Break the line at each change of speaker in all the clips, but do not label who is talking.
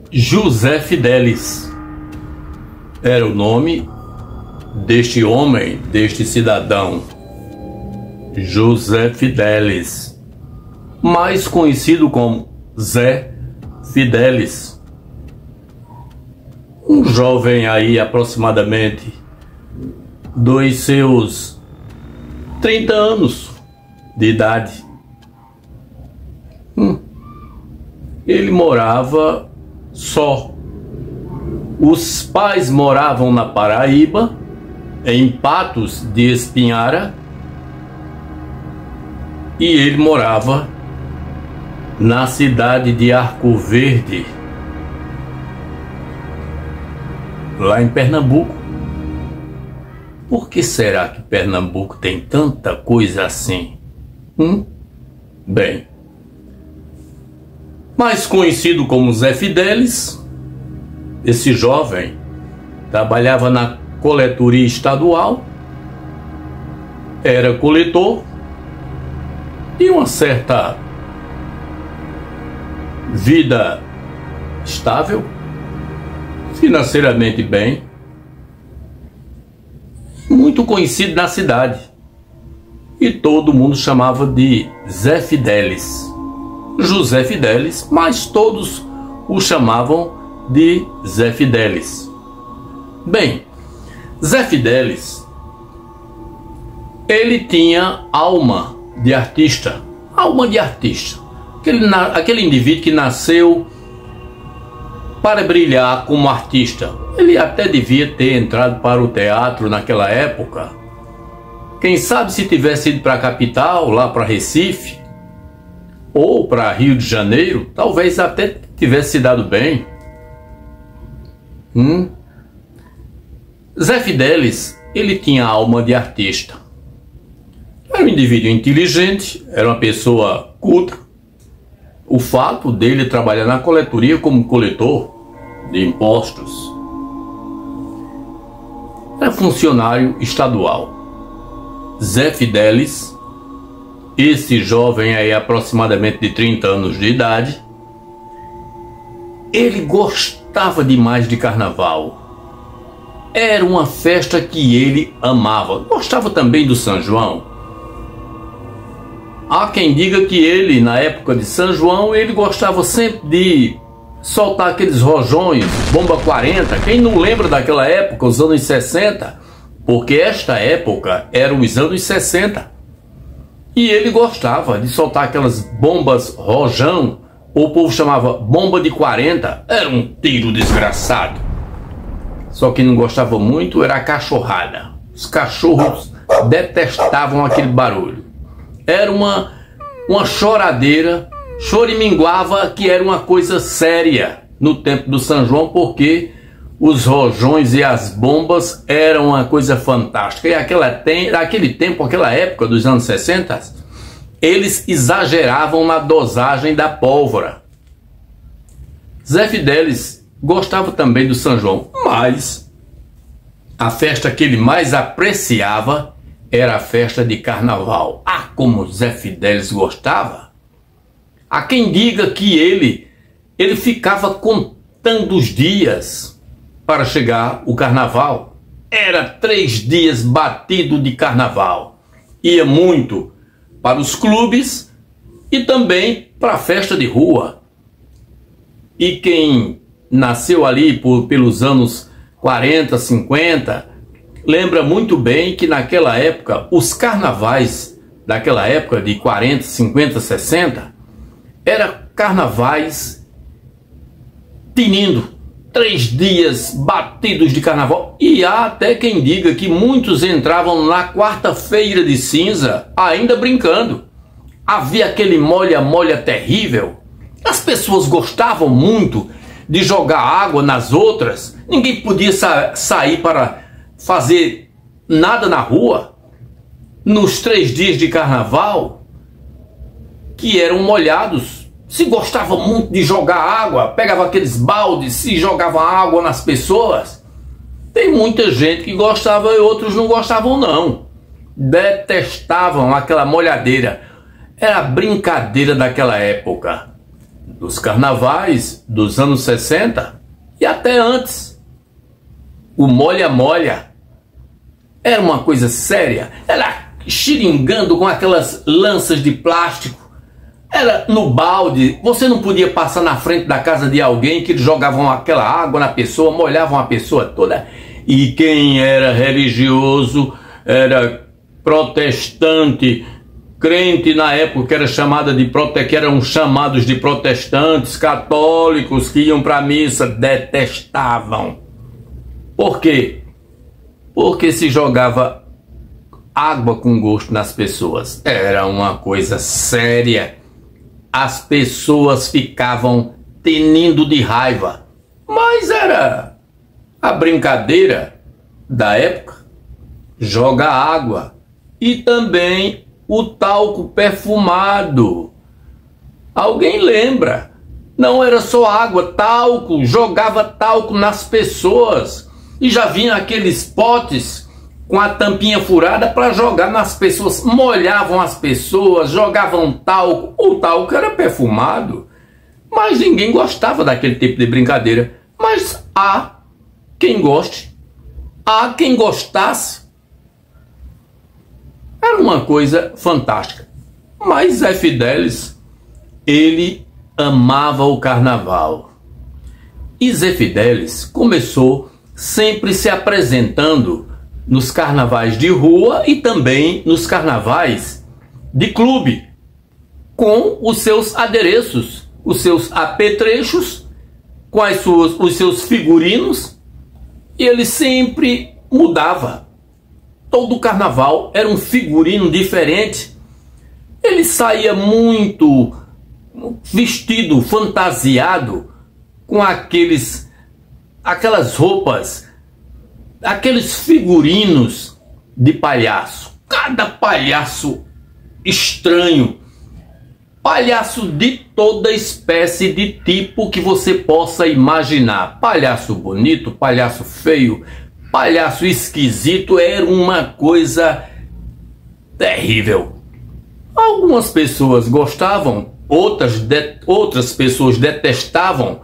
José Fidelis era o nome deste homem, deste cidadão. José Fidelis, mais conhecido como Zé Fidelis. Um jovem aí aproximadamente dos seus 30 anos de idade. Ele morava só. Os pais moravam na Paraíba, em Patos de Espinhara, e ele morava na cidade de Arco Verde, lá em Pernambuco. Por que será que Pernambuco tem tanta coisa assim? Bem, mais conhecido como Zé Fidelis, esse jovem trabalhava na coletoria estadual, era coletor, tinha uma certa vida estável, financeiramente bem, muito conhecido na cidade, e todo mundo chamava de Zé Fidelis, José Fidelis, mas todos o chamavam de Zé Fidelis. Bem, Zé Fidelis, ele tinha alma de artista, aquele indivíduo que nasceu para brilhar como artista. Ele até devia ter entrado para o teatro naquela época. Quem sabe se tivesse ido para a capital, lá para Recife, ou para Rio de Janeiro, talvez até tivesse se dado bem. Zé Fidelis, ele tinha alma de artista. Era um indivíduo inteligente, era uma pessoa culta. O fato dele trabalhar na coletoria como coletor de impostos, era funcionário estadual. Zé Fidelis, esse jovem aí aproximadamente de 30 anos de idade, ele gostava demais de carnaval. Era uma festa que ele amava. Gostava também do São João. Há quem diga que ele, na época de São João, ele gostava sempre de soltar aqueles rojões, bomba 40. Quem não lembra daquela época, os anos 60? Porque esta época eram os anos 60. E ele gostava de soltar aquelas bombas rojão, o povo chamava bomba de 40. Era um tiro desgraçado. Só que não gostava muito era a cachorrada. Os cachorros detestavam aquele barulho. Era uma choradeira, choriminguava que era uma coisa séria no tempo do São João, porque os rojões e as bombas eram uma coisa fantástica. E aquele tempo, aquela época dos anos 60, eles exageravam na dosagem da pólvora. Zé Fidelis gostava também do São João, mas a festa que ele mais apreciava era a festa de carnaval. Como Zé Fidelis gostava! Há quem diga que ele ficava contando os dias para chegar o carnaval. Era 3 dias batido de carnaval. Ia muito para os clubes e também para a festa de rua. E quem nasceu ali pelos anos 40, 50, lembra muito bem que naquela época, os carnavais daquela época de 40, 50, 60, eram carnavais tinindo, 3 dias batidos de carnaval. E há até quem diga que muitos entravam na quarta-feira de cinza ainda brincando. Havia aquele molha-molha terrível. As pessoas gostavam muito de jogar água nas outras. Ninguém podia sair para fazer nada na rua nos 3 dias de carnaval, que eram molhados. Se gostava muito de jogar água, pegava aqueles baldes e jogava água nas pessoas. Tem muita gente que gostava e outros não gostavam não. Detestavam aquela molhadeira. Era brincadeira daquela época. dos carnavais dos anos 60 e até antes. O molha-molha era uma coisa séria, era xiringando com aquelas lanças de plástico, era no balde, você não podia passar na frente da casa de alguém que eles jogavam aquela água na pessoa, molhavam a pessoa toda. E quem era religioso, era protestante, crente na época que era chamada de que eram chamados de protestantes, católicos que iam para a missa, detestavam. Por quê? Porque se jogava água com gosto nas pessoas. Era uma coisa séria. As pessoas ficavam tinindo de raiva. Mas era a brincadeira da época. Joga água. E também o talco perfumado. Alguém lembra? Não era só água, talco. Jogava talco nas pessoas. E já vinha aqueles potes com a tampinha furada para jogar nas pessoas. Molhavam as pessoas, jogavam talco. O talco era perfumado. Mas ninguém gostava daquele tipo de brincadeira. Mas há quem goste. Há quem gostasse. Era uma coisa fantástica. Mas Zé Fidelis, ele amava o carnaval. E Zé Fidelis começou sempre se apresentando nos carnavais de rua e também nos carnavais de clube, com os seus adereços, os seus apetrechos, com os seus figurinos, e ele sempre mudava. Todo carnaval era um figurino diferente. Ele saía muito vestido, fantasiado, com aquelas roupas, aqueles figurinos de palhaço. Cada palhaço estranho. Palhaço de toda espécie de tipo que você possa imaginar. Palhaço bonito, palhaço feio, palhaço esquisito, era uma coisa terrível. Algumas pessoas gostavam, outras pessoas detestavam,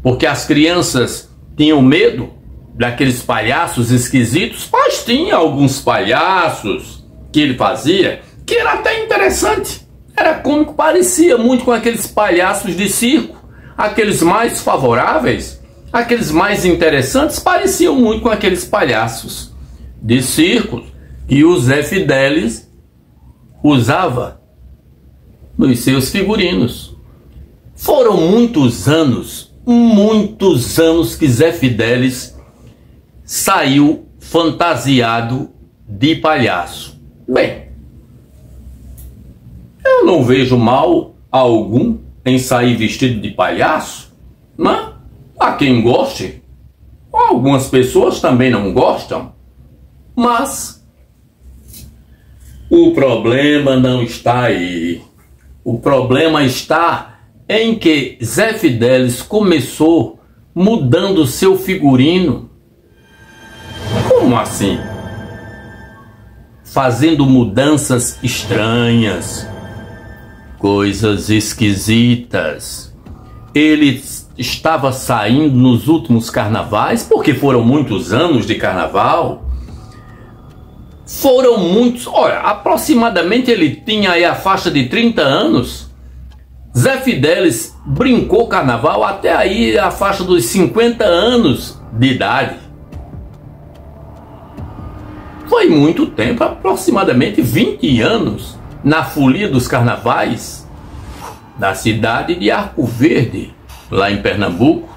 porque as crianças tinham medo daqueles palhaços esquisitos, mas tinha alguns palhaços que ele fazia que era até interessante, era cômico, parecia muito com aqueles palhaços de circo, aqueles mais favoráveis. Aqueles mais interessantes pareciam muito com aqueles palhaços de circo que o Zé Fidelis usava nos seus figurinos. Foram muitos anos que Zé Fidelis saiu fantasiado de palhaço. Bem, eu não vejo mal algum em sair vestido de palhaço, né? Há quem goste, algumas pessoas também não gostam, mas o problema não está aí. O problema está em que Zé Fidelis começou mudando seu figurino. Como assim? Fazendo mudanças estranhas, coisas esquisitas. Ele estava saindo nos últimos carnavais, porque foram muitos anos de carnaval. Foram muitos, olha, aproximadamente ele tinha aí a faixa de 30 anos. Zé Fidelis brincou carnaval até aí a faixa dos 50 anos de idade. Foi muito tempo, aproximadamente 20 anos, na folia dos carnavais da cidade de Arco Verde, lá em Pernambuco.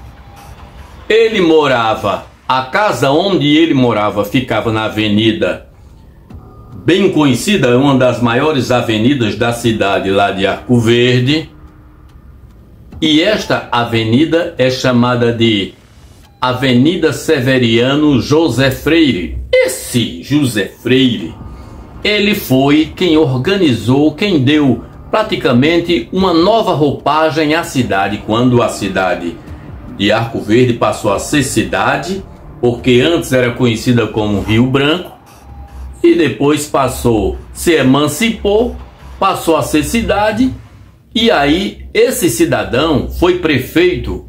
Ele morava, a casa onde ele morava ficava na avenida bem conhecida, uma das maiores avenidas da cidade lá de Arco Verde. E esta avenida é chamada de Avenida Severiano José Freire. Esse José Freire, ele foi quem organizou, quem deu praticamente uma nova roupagem à cidade, quando a cidade de Arco Verde passou a ser cidade, porque antes era conhecida como Rio Branco, e depois se emancipou, passou a ser cidade, E aí, esse cidadão foi prefeito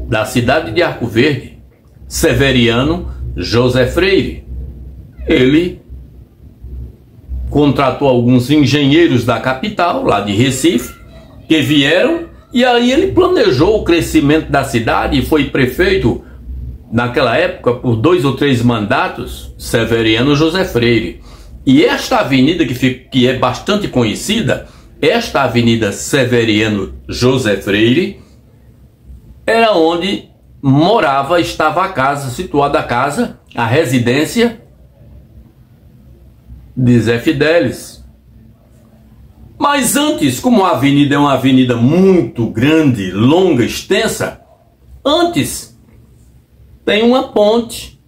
da cidade de Arco Verde, Severiano José Freire. Ele contratou alguns engenheiros da capital, lá de Recife, que vieram, e aí ele planejou o crescimento da cidade e foi prefeito, naquela época, por 2 ou 3 mandatos, Severiano José Freire. E esta avenida que é bastante conhecida, esta avenida Severiano José Freire, era onde estava a casa, situada a casa, a residência de Zé Fidelis. Mas antes, como a avenida é uma avenida muito grande, longa, extensa, antes tem uma ponte.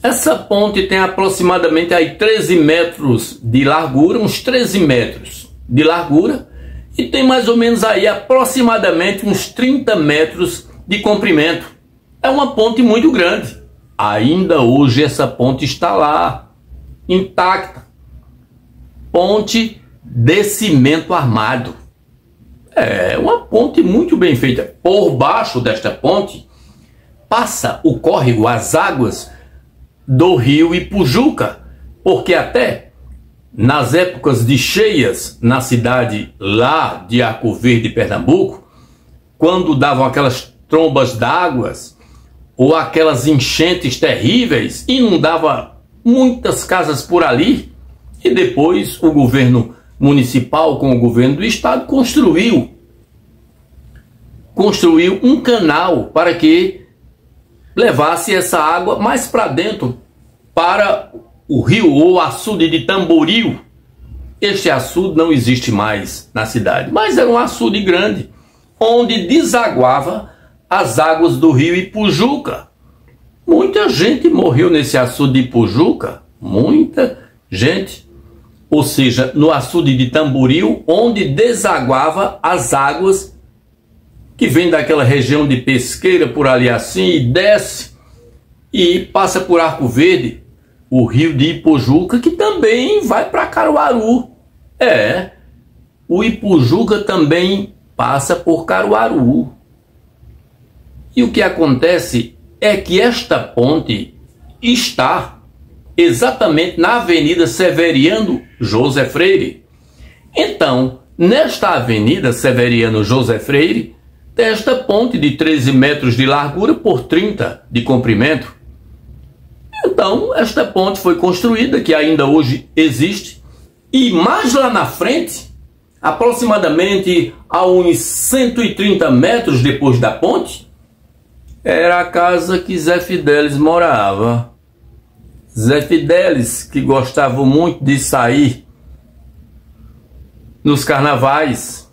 Essa ponte tem aproximadamente aí 13 metros de largura, uns 13 metros de largura, e tem mais ou menos aí aproximadamente uns 30 metros de comprimento. É uma ponte muito grande. Ainda hoje essa ponte está lá, intacta. Ponte de cimento armado. É uma ponte muito bem feita. Por baixo desta ponte passa o córrego, as águas do rio Ipujuca, porque até nas épocas de cheias na cidade lá de Arco Verde, Pernambuco, quando davam aquelas trombas d'água ou aquelas enchentes terríveis, inundava muitas casas por ali, e depois o governo municipal com o governo do estado construiu um canal para que levasse essa água mais para dentro, para o rio ou açude de Tamboril. Este açude não existe mais na cidade, mas era um açude grande, onde desaguava as águas do rio Ipujuca. Muita gente morreu nesse açude de Ipujuca, muita gente. Ou seja, no açude de Tamboril, onde desaguava as águas que vem daquela região de Pesqueira, por ali assim, e desce e passa por Arco Verde, o rio de Ipujuca, que também vai para Caruaru. O Ipujuca também passa por Caruaru. E o que acontece é que esta ponte está exatamente na Avenida Severiano José Freire. Então, nesta Avenida Severiano José Freire, tem esta ponte de 13 metros de largura por 30 de comprimento. Então, esta ponte foi construída, que ainda hoje existe, e mais lá na frente, aproximadamente a uns 130 metros depois da ponte, era a casa que Zé Fidelis morava. Zé Fidelis, que gostava muito de sair nos carnavais,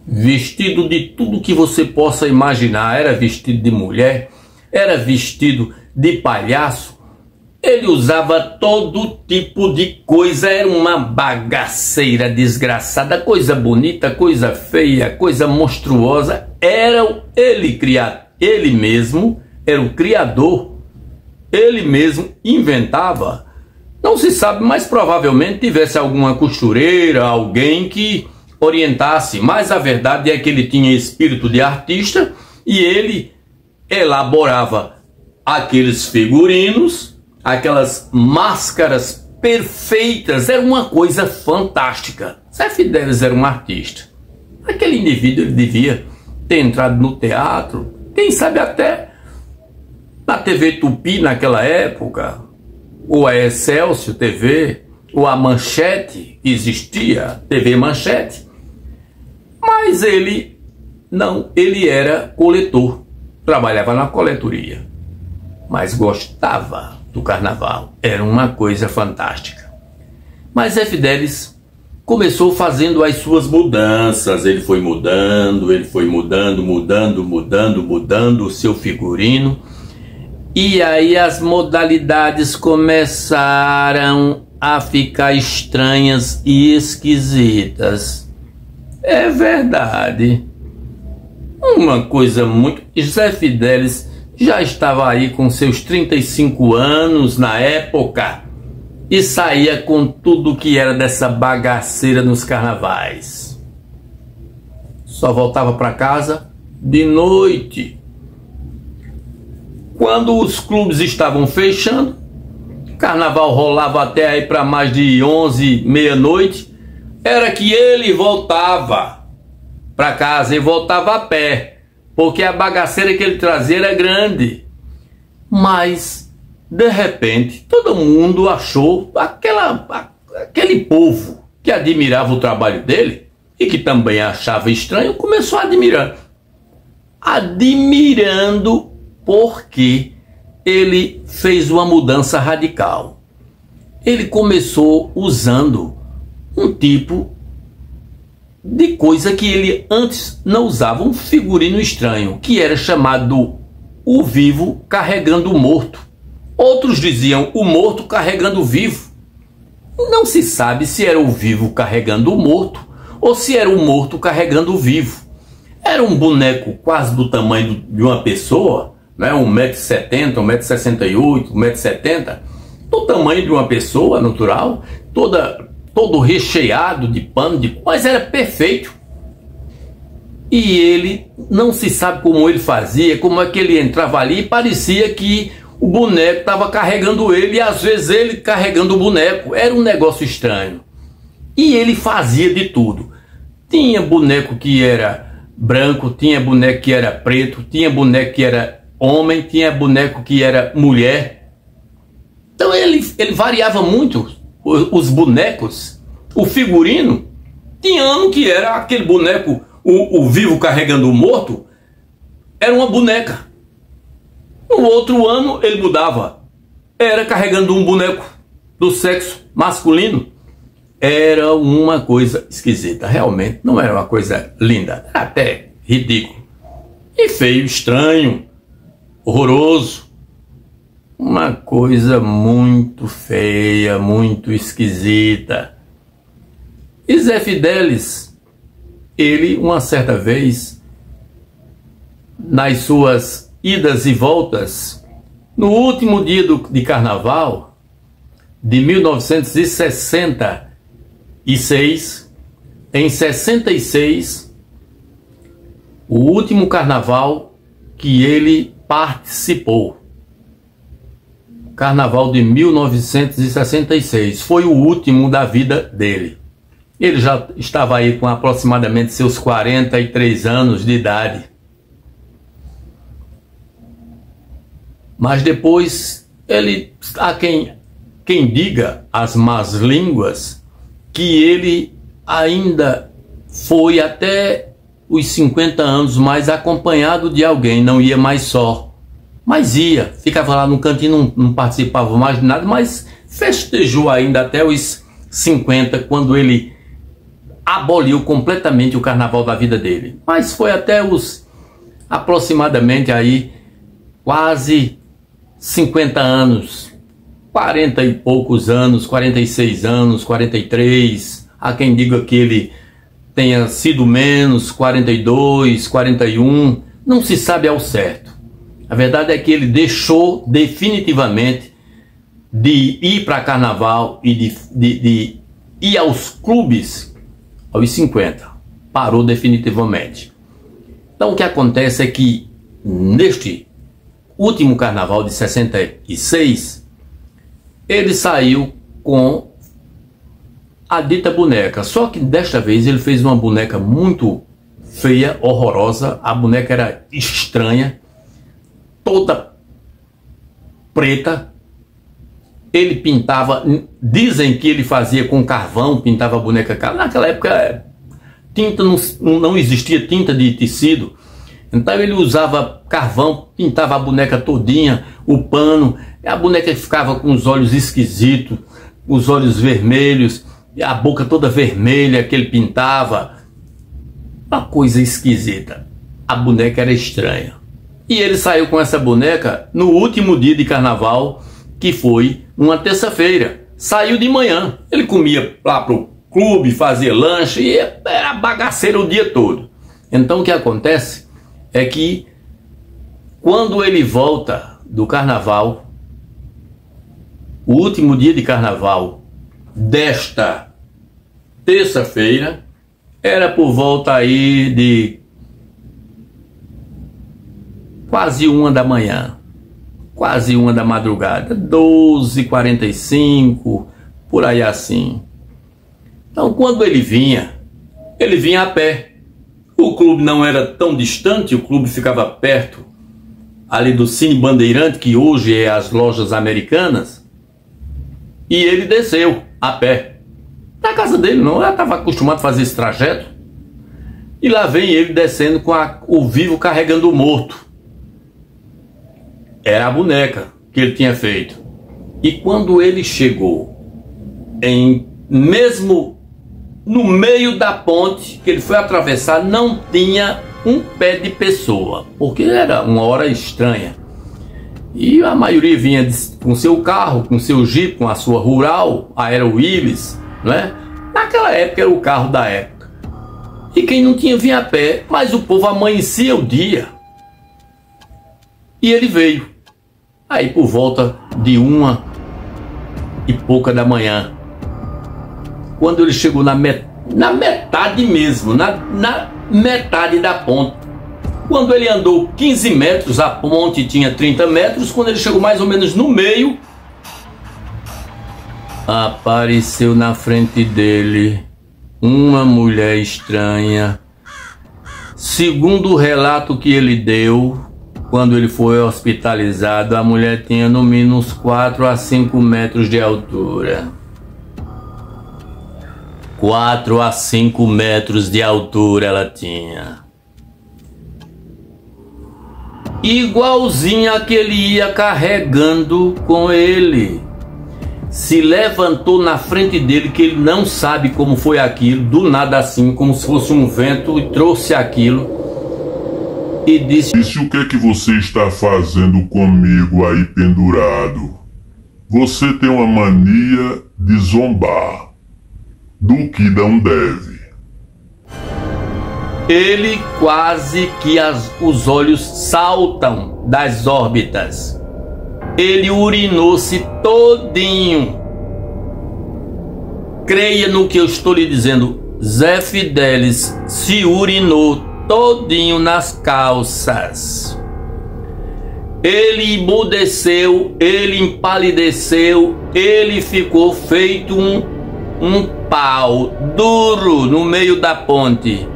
vestido de tudo que você possa imaginar. Era vestido de mulher, era vestido de palhaço, ele usava todo tipo de coisa, era uma bagaceira desgraçada, coisa bonita, coisa feia, coisa monstruosa. Ele mesmo era o criador, ele mesmo inventava. Não se sabe, mas provavelmente tivesse alguma costureira, alguém que orientasse, mas a verdade é que ele tinha espírito de artista e ele elaborava aqueles figurinos, aquelas máscaras perfeitas. Era uma coisa fantástica. Zé Fidelis era um artista. Aquele indivíduo, ele devia ter entrado no teatro, quem sabe até na TV Tupi naquela época, ou a Excelsior TV, ou a Manchete, que existia, TV Manchete. Mas ele não, ele era coletor, trabalhava na coletoria, mas gostava do carnaval, era uma coisa fantástica. Mas Zé Fidelis começou fazendo as suas mudanças, ele foi mudando o seu figurino, e aí as modalidades começaram a ficar estranhas e esquisitas. É verdade. Uma coisa muito... Zé Fidelis já estava aí com seus 35 anos na época e saía com tudo que era dessa bagaceira nos carnavais. só voltava para casa de noite. Quando os clubes estavam fechando, o carnaval rolava até aí para mais de 11, meia-noite, era que ele voltava para casa e voltava a pé, porque a bagaceira que ele trazia era grande. Mas, de repente, todo mundo achou aquele povo que admirava o trabalho dele e que também achava estranho, começou a admirar. Admirando porque ele fez uma mudança radical. Ele começou usando um tipo de coisa que ele antes não usava, um figurino estranho, que era chamado o vivo carregando o morto. Outros diziam o morto carregando o vivo. Não se sabe se era o vivo carregando o morto ou se era o morto carregando o vivo. Era um boneco quase do tamanho de uma pessoa, né? 1,70 m, 1,68 m, 1,70 m, do tamanho de uma pessoa natural, todo recheado de pano, mas era perfeito. E ele, não se sabe como ele fazia, como é que ele entrava ali, e parecia que o boneco estava carregando ele, e às vezes ele carregando o boneco. Era um negócio estranho. E ele fazia de tudo. Tinha boneco que era branco, tinha boneco que era preto, tinha boneco que era homem, tinha boneco que era mulher. Então ele variava muito os bonecos. O figurino, tinha ano que era aquele boneco, o vivo carregando o morto, era uma boneca. No outro ano ele mudava, era carregando um boneco do sexo masculino. Era uma coisa esquisita, realmente não era uma coisa linda, era até ridículo. E feio, estranho, horroroso. Uma coisa muito feia, muito esquisita. E Zé Fidelis, ele, uma certa vez, nas suas idas e voltas, no último dia de carnaval de 1966, em 66, o último carnaval que ele participou, carnaval de 1966, foi o último da vida dele. Ele já estava aí com aproximadamente seus 43 anos de idade. Mas depois, há quem diga, as más línguas, que ele ainda foi até os 50 anos mais acompanhado de alguém, não ia mais só. Mas ia, ficava lá no cantinho, não participava mais de nada, mas festejou ainda até os 50, quando ele aboliu completamente o carnaval da vida dele. Mas foi até os aproximadamente aí quase 50 anos, 40 e poucos anos, 46 anos, 43, há quem diga que ele tenha sido menos, 42, 41, não se sabe ao certo. A verdade é que ele deixou definitivamente de ir para carnaval e de ir aos clubes aos 50. Parou definitivamente. Então o que acontece é que neste último carnaval de 66, ele saiu com a dita boneca. Só que desta vez ele fez uma boneca muito feia, horrorosa. A boneca era estranha, toda preta. Ele pintava, dizem que ele fazia com carvão, pintava a boneca. Naquela época tinta não existia tinta de tecido. Então ele usava carvão, pintava a boneca todinha, o pano, e a boneca ficava com os olhos esquisitos, os olhos vermelhos, e a boca toda vermelha que ele pintava. Uma coisa esquisita. A boneca era estranha. E ele saiu com essa boneca no último dia de carnaval, que foi numa terça-feira. Saiu de manhã, ele comia lá pro clube, fazia lanche, e era bagaceiro o dia todo. Então o que acontece é que quando ele volta do carnaval, o último dia de carnaval desta terça-feira, Era por volta aí de quase 1 da manhã, quase 1 da madrugada, 12h45, por aí assim. Então, quando ele vinha a pé. O clube não era tão distante, o clube ficava perto ali do Cine Bandeirante, que hoje é as Lojas Americanas, e ele desceu a pé da casa dele. Não, eu estava acostumado a fazer esse trajeto, e lá vem ele descendo com o vivo carregando o morto. Era a boneca que ele tinha feito. E quando ele chegou mesmo no meio da ponte que ele foi atravessar, não tinha um pé de pessoa, porque era uma hora estranha. E a maioria vinha com seu carro, com seu Jeep, com a sua Rural, a Aero Willis, né? Naquela época era o carro da época. E quem não tinha vinha a pé, mas o povo amanhecia o dia. E ele veio. Aí por volta de 1h pouca da manhã. Quando ele chegou na metade mesmo, na metade da ponte. Quando ele andou 15 metros, a ponte tinha 30 metros, quando ele chegou mais ou menos no meio, apareceu na frente dele uma mulher estranha. Segundo o relato que ele deu, quando ele foi hospitalizado, a mulher tinha no mínimo uns 4 a 5 metros de altura. 4 a 5 metros de altura ela tinha. Igualzinha a que ele ia carregando com ele. Se levantou na frente dele, que ele não sabe como foi aquilo, do nada assim, como se fosse um vento, e trouxe aquilo e disse:
o que é que você está fazendo comigo aí pendurado? Você tem uma mania de zombar do que não deve.
Ele quase que os olhos saltam das órbitas. Ele urinou-se todinho. Creia no que eu estou lhe dizendo. Zé Fidelis se urinou todinho nas calças. Ele emudeceu, ele empalideceu, ele ficou feito um pau duro no meio da ponte.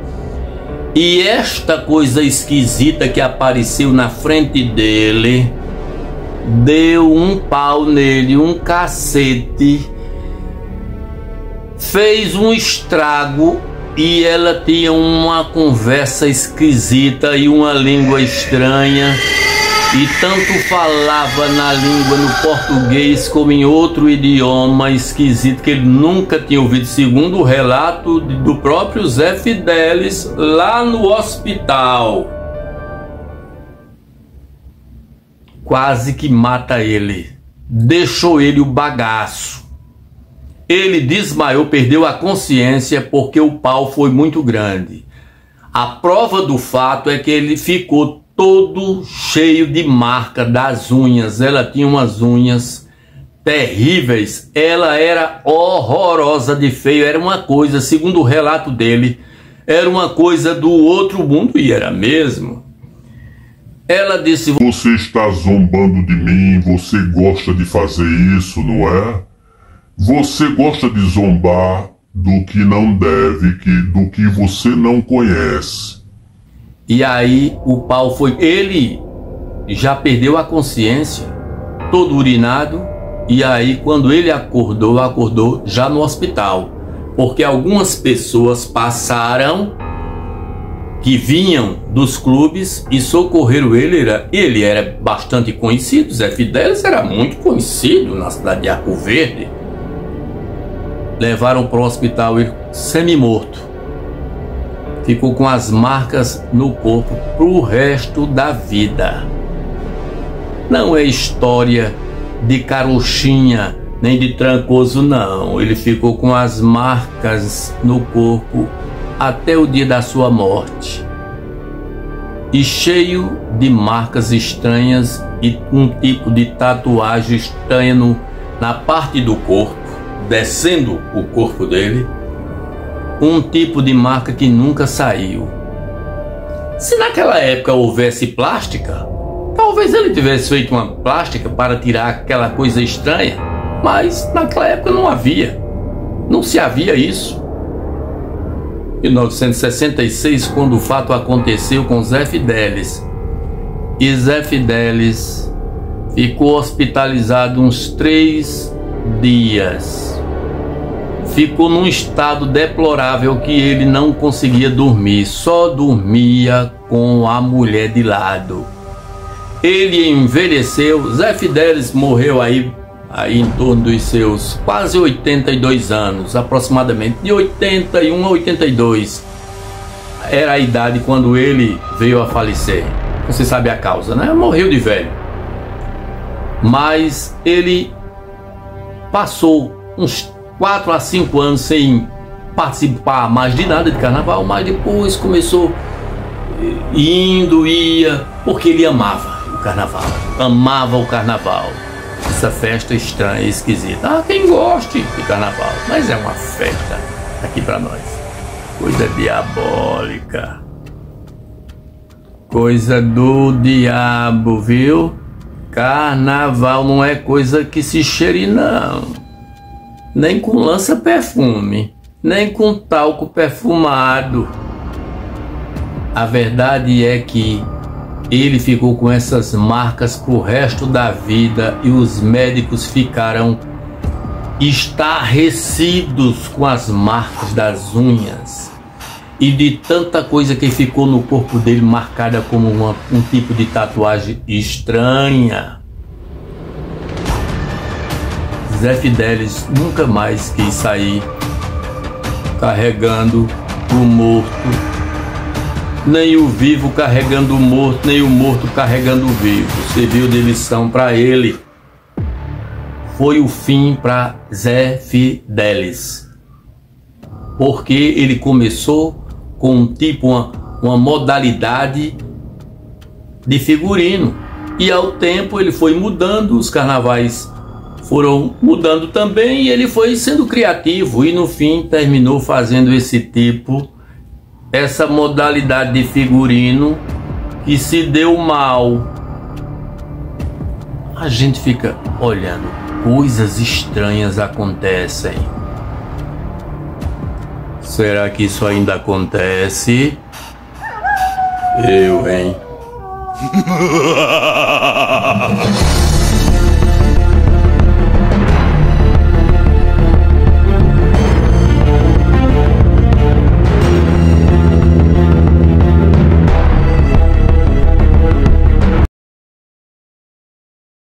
E esta coisa esquisita que apareceu na frente dele deu um pau nele, um cacete, fez um estrago, e ela tinha uma conversa esquisita e uma língua estranha, e tanto falava na língua no português como em outro idioma esquisito que ele nunca tinha ouvido, segundo o relato do próprio Zé Fidelis lá no hospital. Quase que mata ele, deixou ele o bagaço. Ele desmaiou, perdeu a consciência porque o pau foi muito grande. A prova do fato é que ele ficou todo cheio de marca das unhas. Ela tinha umas unhas terríveis, ela era horrorosa de feio, era uma coisa, segundo o relato dele, era uma coisa do outro mundo, e era mesmo. Ela disse:
você está zombando de mim, você gosta de fazer isso, não é? Você gosta de zombar do que não deve, do que você não conhece.
E aí o pau foi... Ele já perdeu a consciência, todo urinado, e aí quando ele acordou já no hospital. Porque algumas pessoas passaram, que vinham dos clubes e socorreram ele. Ele era bastante conhecido, Zé Fidelis era muito conhecido na cidade de Arco Verde. Levaram para o hospital ele semi-morto. Ficou com as marcas no corpo pro resto da vida. Não é história de carochinha nem de Trancoso, não. Ele ficou com as marcas no corpo até o dia da sua morte. E cheio de marcas estranhas e um tipo de tatuagem estranha na parte do corpo, descendo o corpo dele. um tipo de marca que nunca saiu. Se naquela época houvesse plástica, talvez ele tivesse feito uma plástica para tirar aquela coisa estranha, mas naquela época não havia, não se havia isso. Em 1966, quando o fato aconteceu com Zé Fidelis, e Zé Fidelis ficou hospitalizado uns 3 dias. Ficou num estado deplorável que ele não conseguia dormir, só dormia com a mulher de lado. Ele envelheceu, Zé Fidelis morreu aí em torno dos seus quase 82 anos, aproximadamente de 81 a 82. Era a idade quando ele veio a falecer. Você sabe a causa, né? Morreu de velho. Mas ele passou uns 4 a 5 anos sem participar mais de nada de carnaval, mas depois começou ia, porque ele amava o carnaval, essa festa estranha e esquisita. Quem goste de carnaval, mas é uma festa aqui pra nós, coisa diabólica, coisa do diabo, viu? Carnaval não é coisa que se cheire não, nem com lança-perfume, nem com talco perfumado. A verdade é que ele ficou com essas marcas pro resto da vida e os médicos ficaram estarrecidos com as marcas das unhas e de tanta coisa que ficou no corpo dele marcada como um tipo de tatuagem estranha. Zé Fidelis nunca mais quis sair carregando o morto, nem o vivo carregando o morto, nem o morto carregando o vivo. Serviu de lição para ele. Foi o fim para Zé Fidelis, porque ele começou com uma modalidade de figurino, e ao tempo ele foi mudando, os carnavais foram mudando também, e ele foi sendo criativo e no fim terminou fazendo essa modalidade de figurino que se deu mal. A gente fica olhando, coisas estranhas acontecem. Será que isso ainda acontece? Eu, hein?